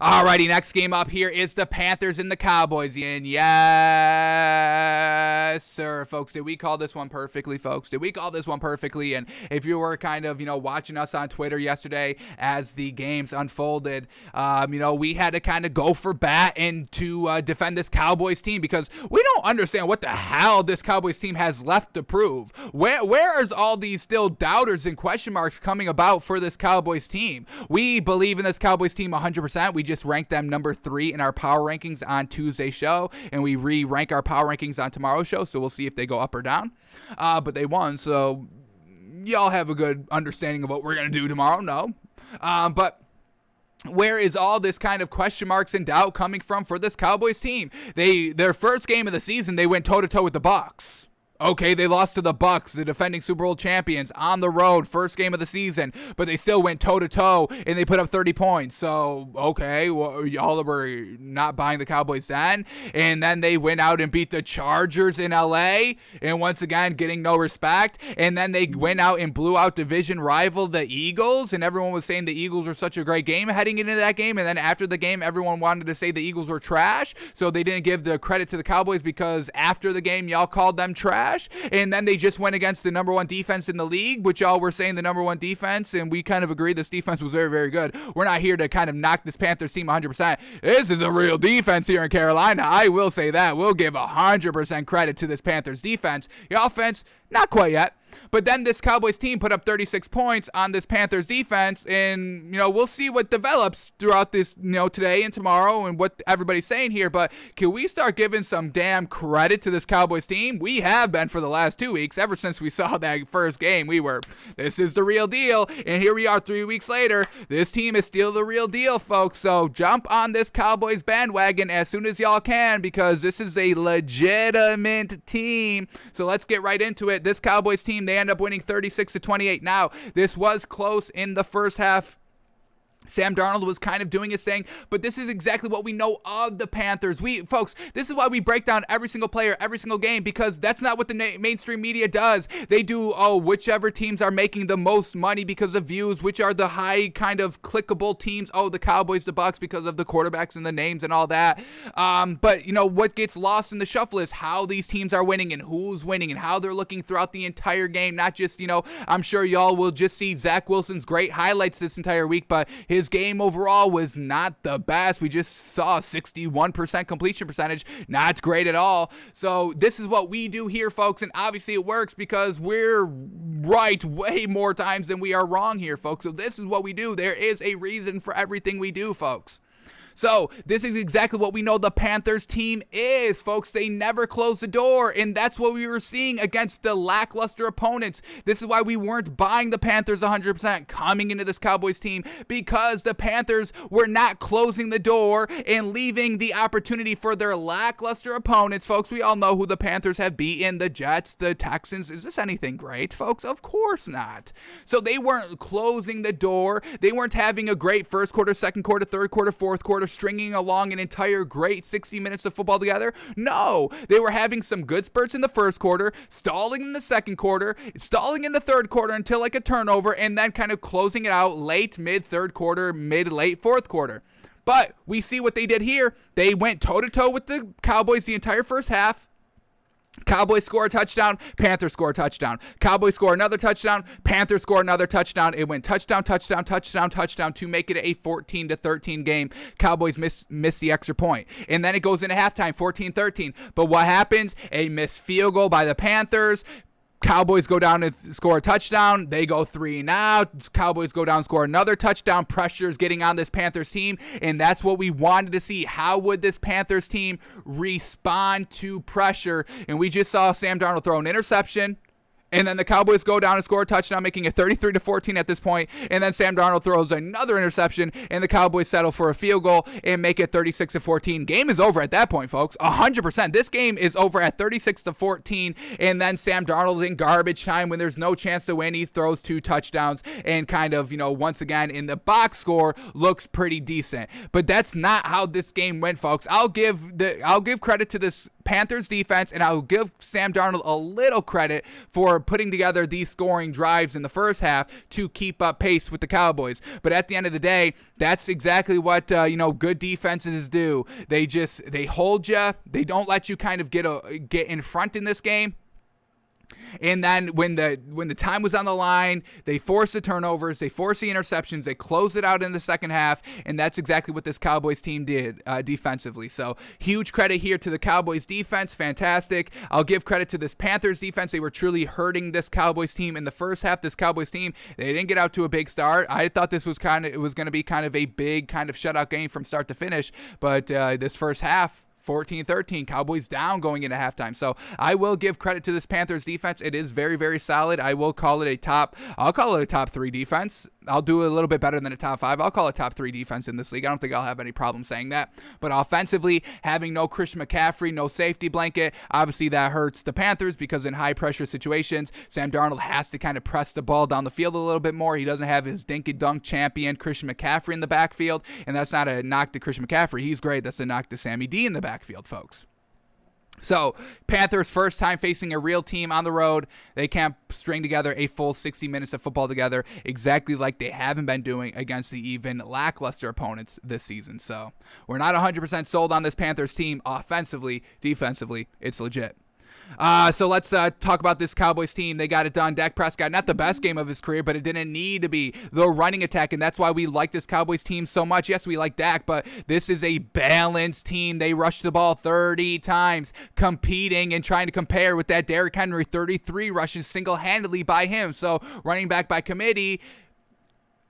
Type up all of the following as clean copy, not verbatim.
Alrighty, next game up here is the Panthers and the Cowboys. And yes, sir, folks. Did we call this one perfectly, folks? Did we call this one perfectly? And if you were kind of, watching us on Twitter yesterday as the games unfolded, we had to kind of go for bat and to defend this Cowboys team because we don't understand what the hell this Cowboys team has left to prove. Where is all these still doubters and question marks coming about for this Cowboys team? We believe in this Cowboys team 100%. We just ranked them number 3 in our power rankings on Tuesday's show, and we re-rank our power rankings on tomorrow's show, so we'll see if they go up or down. But they won, so y'all have a good understanding of what we're going to do tomorrow. No. But where is all this kind of question marks and doubt coming from for this Cowboys team? Their first game of the season, they went toe-to-toe with the Bucs. Okay, they lost to the Bucs, the defending Super Bowl champions, on the road, first game of the season, but they still went toe-to-toe, and they put up 30 points. So, okay, well, y'all were not buying the Cowboys then. And then they went out and beat the Chargers in L.A., and once again, getting no respect. And then they went out and blew out division rival, the Eagles, and everyone was saying the Eagles were such a great game heading into that game. And then after the game, everyone wanted to say the Eagles were trash, so they didn't give the credit to the Cowboys because after the game, y'all called them trash. And then they just went against the number 1 defense in the league, which y'all were saying the number 1 defense, and we kind of agreed this defense was very, very good. We're not here to kind of knock this Panthers team 100%. This is a real defense here in Carolina. I will say that. We'll give 100% credit to this Panthers defense. The offense, not quite yet. But then this Cowboys team put up 36 points on this Panthers defense, and, we'll see what develops throughout this, today and tomorrow and what everybody's saying here. But can we start giving some damn credit to this Cowboys team? We have been for the last 2 weeks. Ever since we saw that first game, this is the real deal. And here we are 3 weeks later. This team is still the real deal, folks. So jump on this Cowboys bandwagon as soon as y'all can because this is a legitimate team. So let's get right into it. This Cowboys team, they end up winning 36-28. Now, this was close in the first half. Sam Darnold was kind of doing his thing, but this is exactly what we know of the Panthers. Folks, this is why we break down every single player, every single game, because that's not what the mainstream media does. They do, whichever teams are making the most money because of views, which are the high kind of clickable teams. The Cowboys, the Bucs, because of the quarterbacks and the names and all that. But, what gets lost in the shuffle is how these teams are winning and who's winning and how they're looking throughout the entire game. Not just, I'm sure y'all will just see Zach Wilson's great highlights this entire week, but his game overall was not the best. We just saw 61% completion percentage. Not great at all. So this is what we do here, folks, and obviously it works because we're right way more times than we are wrong here, folks. So this is what we do. There is a reason for everything we do, folks. So this is exactly what we know the Panthers team is, folks. They never close the door, and that's what we were seeing against the lackluster opponents. This is why we weren't buying the Panthers 100% coming into this Cowboys team, because the Panthers were not closing the door and leaving the opportunity for their lackluster opponents. Folks, we all know who the Panthers have beaten: the Jets, the Texans. Is this anything great, folks? Of course not. So they weren't closing the door. They weren't having a great first quarter, second quarter, third quarter, fourth quarter, stringing along an entire great 60 minutes of football together. No, they were having some good spurts in the first quarter, stalling in the second quarter, stalling in the third quarter until like a turnover, and then kind of closing it out late, mid third quarter, mid late fourth quarter. But we see what they did here. They went toe-to-toe with the Cowboys the entire first half. Cowboys score a touchdown, Panthers score a touchdown. Cowboys score another touchdown, Panthers score another touchdown. It went touchdown, touchdown, touchdown, touchdown to make it a 14-13 game. Cowboys miss the extra point. And then it goes into halftime, 14-13. But what happens? A missed field goal by the Panthers. Cowboys go down and score a touchdown. They go 3 and out. Cowboys go down, score another touchdown. Pressure is getting on this Panthers team, and that's what we wanted to see. How would this Panthers team respond to pressure? And we just saw Sam Darnold throw an interception. And then the Cowboys go down and score a touchdown, making it 33-14 at this point. And then Sam Darnold throws another interception, and the Cowboys settle for a field goal and make it 36-14. Game is over at that point, folks. 100%. This game is over at 36-14. And then Sam Darnold in garbage time when there's no chance to win, he throws 2 touchdowns and kind of, once again in the box score looks pretty decent. But that's not how this game went, folks. I'll give credit to this Panthers defense, and I'll give Sam Darnold a little credit for putting together these scoring drives in the first half to keep up pace with the Cowboys. But at the end of the day, that's exactly what good defenses do. They hold you. They don't let you kind of get in front in this game. And then when the time was on the line, they forced the turnovers, they forced the interceptions, they closed it out in the second half, and that's exactly what this Cowboys team did defensively. So huge credit here to the Cowboys defense, fantastic. I'll give credit to this Panthers defense. They were truly hurting this Cowboys team in the first half. This Cowboys team, they didn't get out to a big start. I thought this was going to be kind of a big kind of shutout game from start to finish, but this first half, 14-13, Cowboys down going into halftime. So I will give credit to this Panthers defense. It is very, very solid. I'll call it a top 3 defense. I'll do a little bit better than a top 5. I'll call it top 3 defense in this league. I don't think I'll have any problem saying that. But offensively, having no Christian McCaffrey, no safety blanket, obviously that hurts the Panthers because in high pressure situations, Sam Darnold has to kind of press the ball down the field a little bit more. He doesn't have his dink and dunk champion Christian McCaffrey in the backfield, and that's not a knock to Christian McCaffrey. He's great. That's a knock to Sammy D in the backfield, folks. So, Panthers first time facing a real team on the road. They can't string together a full 60 minutes of football together exactly like they haven't been doing against the even lackluster opponents this season. So, we're not 100% sold on this Panthers team offensively. Defensively, it's legit. So let's talk about this Cowboys team. They got it done. Dak Prescott, not the best game of his career, but it didn't need to be. The running attack, and that's why we like this Cowboys team so much. Yes, we like Dak, but this is a balanced team. They rushed the ball 30 times, competing and trying to compare with that Derrick Henry 33 rushes single-handedly by him. So running back by committee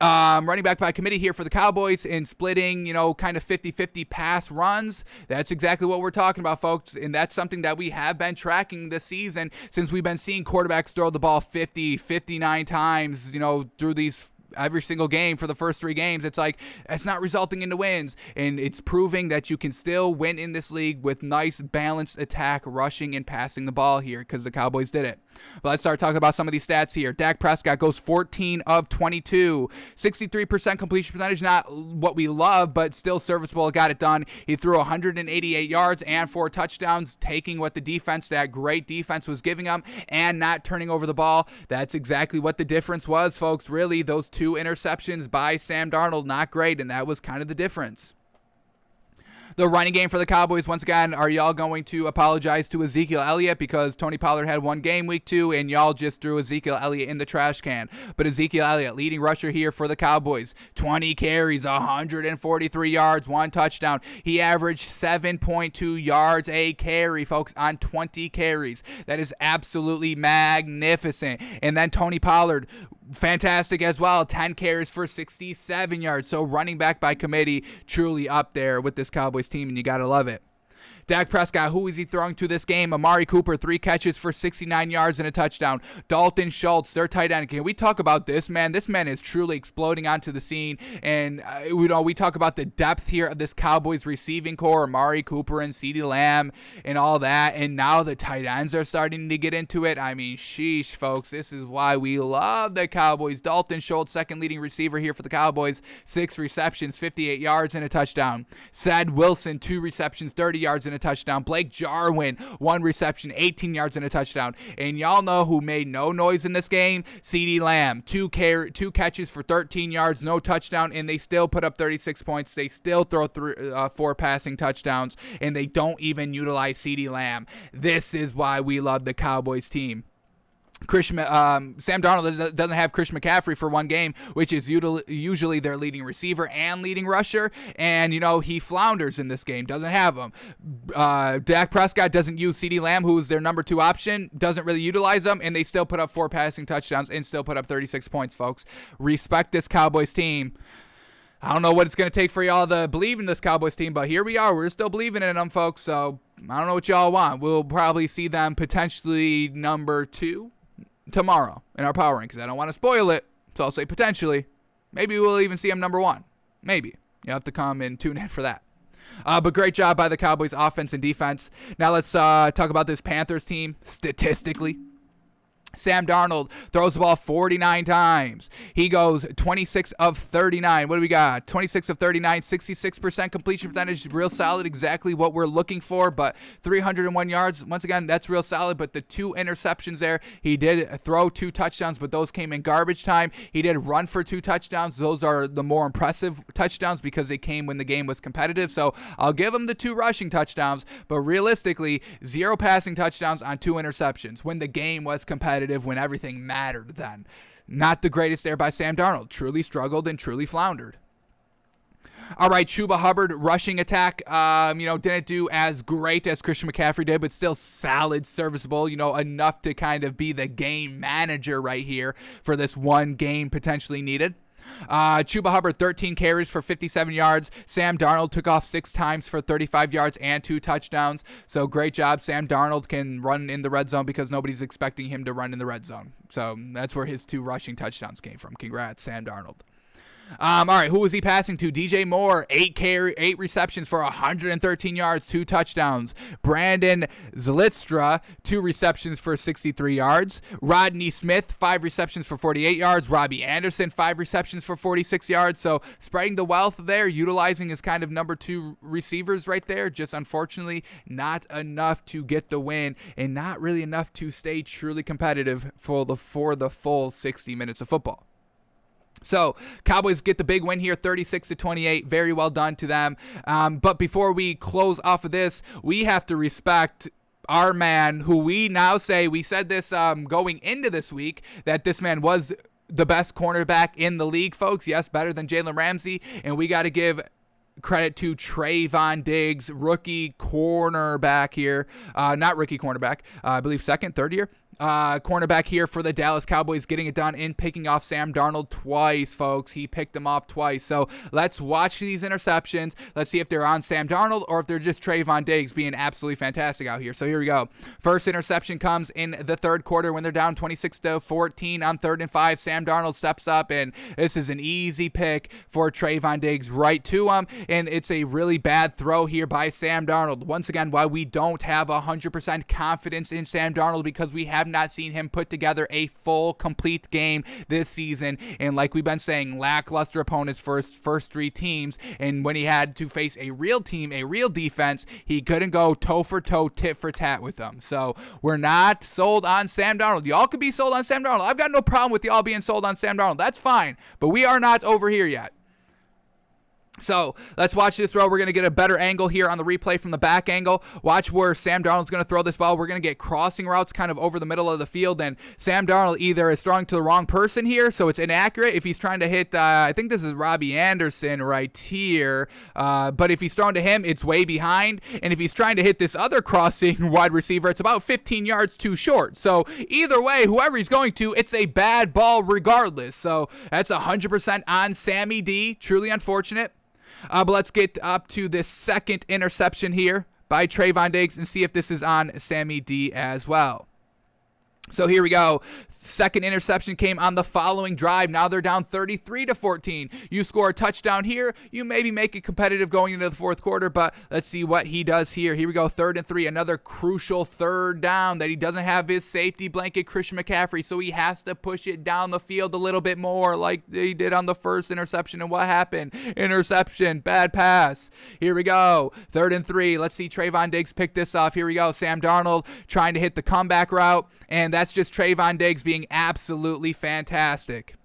here for the Cowboys and splitting, kind of 50-50 pass runs. That's exactly what we're talking about, folks, and that's something that we have been tracking this season since we've been seeing quarterbacks throw the ball 50, 59 times, through these every single game for the first 3 games. It's like it's not resulting into wins, and it's proving that you can still win in this league with nice balanced attack, rushing and passing the ball here because the Cowboys did it. But let's start talking about some of these stats here. Dak Prescott goes 14 of 22, 63% completion percentage, not what we love, but still serviceable. Got it done. He threw 188 yards and 4 touchdowns, taking what that great defense was giving him and not turning over the ball. That's exactly what the difference was, folks. Really, those 2 interceptions by Sam Darnold, not great, and that was kind of the difference. The running game for the Cowboys, once again, are y'all going to apologize to Ezekiel Elliott because Tony Pollard had 1 game week 2 and y'all just threw Ezekiel Elliott in the trash can? But Ezekiel Elliott, leading rusher here for the Cowboys, 20 carries, 143 yards, 1 touchdown. He averaged 7.2 yards a carry, folks, on 20 carries. That is absolutely magnificent. And then Tony Pollard, fantastic as well, 10 carries for 67 yards. So running back by committee, truly up there with this Cowboys team, and you got to love it. Dak Prescott, who is he throwing to this game? Amari Cooper, 3 catches for 69 yards and a touchdown. Dalton Schultz, their tight end. Can we talk about this man? This man is truly exploding onto the scene. And, we talk about the depth here of this Cowboys receiving core, Amari Cooper and CeeDee Lamb and all that. And now the tight ends are starting to get into it. I mean, sheesh, folks. This is why we love the Cowboys. Dalton Schultz, second leading receiver here for the Cowboys. 6 receptions, 58 yards and a touchdown. Sad Wilson, 2 receptions, 30 yards and a touchdown. Blake Jarwin, 1 reception, 18 yards and a touchdown. And y'all know who made no noise in this game? CeeDee Lamb, 2 catches for 13 yards, no touchdown, and they still put up 36 points. They still throw 4 passing touchdowns, and they don't even utilize CeeDee Lamb. This is why we love the Cowboys team. Sam Darnold doesn't have Christian McCaffrey for 1 game, which is usually their leading receiver and leading rusher, and he flounders in this game, doesn't have him. Dak Prescott doesn't use CeeDee Lamb, who's their number 2 option, doesn't really utilize them, and they still put up 4 passing touchdowns and still put up 36 points, folks. Respect this Cowboys team. I don't know what it's going to take for y'all to believe in this Cowboys team, but here we are. We're still believing in them, folks, so I don't know what y'all want. We'll probably see them potentially number 2 tomorrow in our power rankings. I don't want to spoil it, so I'll say potentially. Maybe we'll even see them number 1. Maybe. You have to come and tune in for that. But great job by the Cowboys offense and defense. Now let's talk about this Panthers team statistically. Sam Darnold throws the ball 49 times. He goes 26 of 39. What do we got? 26 of 39, 66% completion percentage. Real solid, exactly what we're looking for. But 301 yards, once again, that's real solid. But the 2 interceptions there, he did throw 2 touchdowns, but those came in garbage time. He did run for 2 touchdowns. Those are the more impressive touchdowns because they came when the game was competitive. So I'll give him the 2 rushing touchdowns, but realistically, 0 passing touchdowns on 2 interceptions when the game was competitive, when everything mattered then. Not the greatest there by Sam Darnold. Truly struggled and truly floundered. All right, Chuba Hubbard rushing attack, didn't do as great as Christian McCaffrey did, but still solid, serviceable, enough to kind of be the game manager right here for this one game potentially needed. Chuba Hubbard, 13 carries for 57 yards. Sam Darnold took off 6 times for 35 yards and 2 touchdowns. So great job. Sam Darnold can run in the red zone because nobody's expecting him to run in the red zone. So that's where his 2 rushing touchdowns came from. Congrats, Sam Darnold. All right, who was he passing to? DJ Moore, 8 receptions for 113 yards, 2 touchdowns. Brandon Zylstra, 2 receptions for 63 yards. Rodney Smith, 5 receptions for 48 yards. Robbie Anderson, 5 receptions for 46 yards. So spreading the wealth there, utilizing his kind of number 2 receivers right there. Just unfortunately not enough to get the win and not really enough to stay truly competitive for the full 60 minutes of football. So Cowboys get the big win here, 36-28. Very well done to them. But before we close off of this, we have to respect our man, who we now say, we said this going into this week, that this man was the best cornerback in the league, folks. Yes, better than Jalen Ramsey. And we got to give credit to Trayvon Diggs, rookie cornerback here. Not rookie cornerback, I believe second, third year. Cornerback here for the Dallas Cowboys, getting it done in picking off Sam Darnold twice, folks. He picked him off twice. So let's watch these interceptions. Let's see if they're on Sam Darnold or if they're just Trayvon Diggs being absolutely fantastic out here. So here we go. First interception comes in the third quarter when they're down 26-14 on 3rd and 5. Sam Darnold steps up, and this is an easy pick for Trayvon Diggs right to him. And it's a really bad throw here by Sam Darnold. Once again, why we don't have 100% confidence in Sam Darnold, because we have not seen him put together a full, complete game this season. And like we've been saying, lackluster opponents for his first 3 teams. And when he had to face a real team, a real defense, he couldn't go toe for toe, tit for tat with them. So we're not sold on Sam Darnold. Y'all could be sold on Sam Darnold. I've got no problem with y'all being sold on Sam Darnold. That's fine. But we are not over here yet. So let's watch this throw. We're going to get a better angle here on the replay from the back angle. Watch where Sam Darnold's going to throw this ball. We're going to get crossing routes kind of over the middle of the field, and Sam Darnold either is throwing to the wrong person here, so it's inaccurate. If he's trying to hit, I think this is Robbie Anderson right here, but if he's throwing to him, it's way behind, and if he's trying to hit this other crossing wide receiver, it's about 15 yards too short. So either way, whoever he's going to, it's a bad ball regardless. So that's 100% on Sammy D. Truly unfortunate. But let's get up to this second interception here by Trayvon Diggs and see if this is on Sammy D as well. So here we go. Second interception came on the following drive. Now they're down 33-14. You score a touchdown here, you maybe make it competitive going into the fourth quarter, but let's see what he does here. Here we go, 3rd and 3, another crucial 3rd down that he doesn't have his safety blanket, Christian McCaffrey, so he has to push it down the field a little bit more like he did on the first interception. And what happened? Interception, bad pass. Here we go, 3rd and 3. Let's see Trayvon Diggs pick this off. Here we go, Sam Darnold trying to hit the comeback route, and that's just Trayvon Diggs being absolutely fantastic.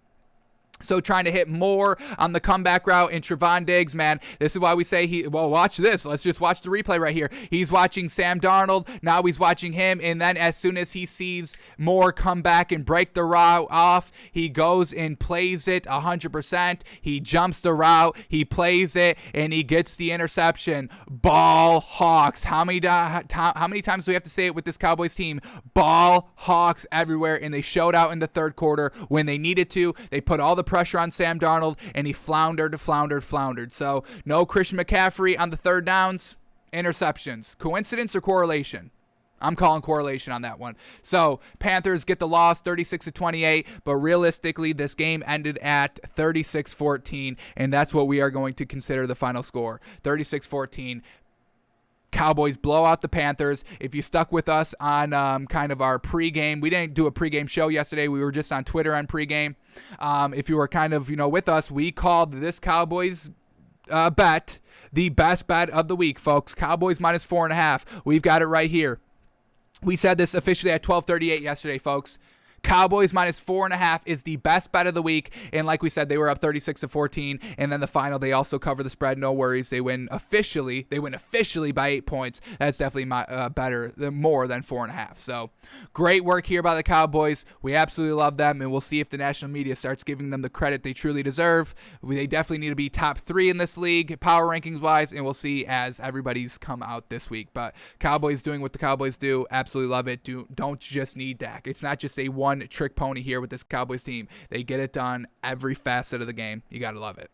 So trying to hit more on the comeback route, and Trayvon Diggs, man, this is why we say watch this. Let's just watch the replay right here. He's watching Sam Darnold. Now he's watching him. And then as soon as he sees more come back and break the route off, he goes and plays it 100%. He jumps the route. He plays it, and he gets the interception. Ball Hawks. How many times do we have to say it with this Cowboys team? Ball Hawks everywhere. And they showed out in the third quarter when they needed to. They put all the pressure on Sam Darnold, and he floundered. So no Christian McCaffrey on the 3rd downs. Interceptions. Coincidence or correlation? I'm calling correlation on that one. So Panthers get the loss, 36-28, but realistically this game ended at 36-14, and that's what we are going to consider the final score. 36-14. Cowboys blow out the Panthers. If you stuck with us on kind of our pregame, we didn't do a pregame show yesterday. We were just on Twitter on pregame. If you were kind of, with us, we called this Cowboys bet the best bet of the week, folks. Cowboys minus 4.5. We've got it right here. We said this officially at 12:38 yesterday, folks. Cowboys minus 4.5 is the best bet of the week. And like we said, they were up 36-14. And then the final, they also cover the spread. No worries. They win officially by 8 points. That's definitely better, more than 4.5. So great work here by the Cowboys. We absolutely love them. And we'll see if the national media starts giving them the credit they truly deserve. They definitely need to be top 3 in this league, power rankings wise. And we'll see as everybody's come out this week. But Cowboys doing what the Cowboys do. Absolutely love it. Don't just need Dak. It's not just a one trick pony here with this Cowboys team. They get it done every facet of the game. You got to love it.